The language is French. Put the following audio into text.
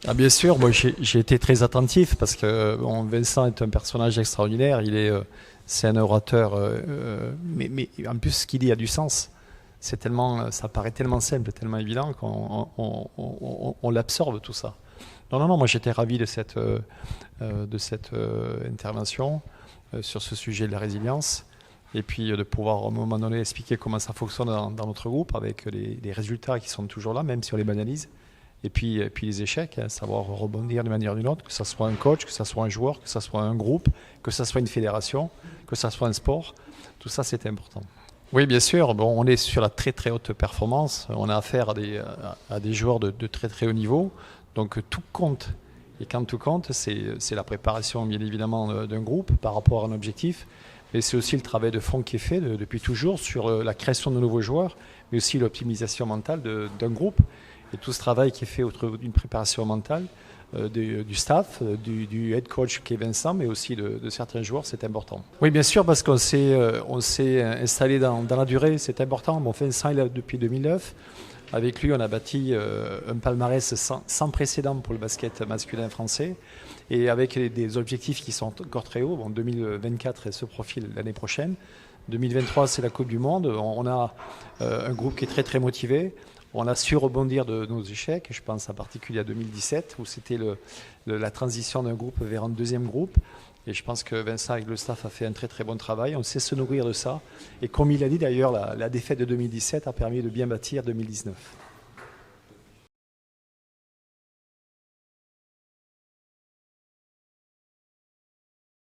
Ah, bien sûr, moi j'ai été très attentif parce que bon, Vincent est un personnage extraordinaire. C'est un orateur, mais en plus ce qu'il dit a du sens. C'est tellement, ça paraît tellement simple, tellement évident qu'on l'absorbe tout ça. Non, non, non, moi j'étais ravi de cette intervention sur ce sujet de la résilience. Et puis de pouvoir à un moment donné expliquer comment ça fonctionne dans notre groupe avec les résultats qui sont toujours là, même si on les banalise. Et puis les échecs, hein, savoir rebondir d'une manière ou d'une autre, que ce soit un coach, que ce soit un joueur, que ce soit un groupe, que ce soit une fédération, que ce soit un sport, tout ça c'est important. Oui, bien sûr, bon, on est sur la très très haute performance, on a affaire à des joueurs de très très haut niveau, donc tout compte. Et quand tout compte, c'est la préparation bien évidemment d'un groupe par rapport à un objectif, mais c'est aussi le travail de fond qui est fait depuis toujours sur la création de nouveaux joueurs, mais aussi l'optimisation mentale d'un groupe. Et tout ce travail qui est fait autour d'une préparation mentale du staff, du head coach qui est Vincent, mais aussi de certains joueurs, c'est important. Oui, bien sûr, parce on s'est installé dans la durée, c'est important. Bon, Vincent est là depuis 2009. Avec lui, on a bâti un palmarès sans précédent pour le basket masculin français et avec des objectifs qui sont encore très hauts. Bon, 2024 se profile l'année prochaine. 2023, c'est la Coupe du Monde. On a un groupe qui est très très motivé. On a su rebondir de nos échecs. Je pense en particulier à 2017 où c'était la transition d'un groupe vers un deuxième groupe. Et je pense que Vincent avec le staff a fait un très très bon travail. On sait se nourrir de ça. Et comme il a dit d'ailleurs, la défaite de 2017 a permis de bien bâtir 2019.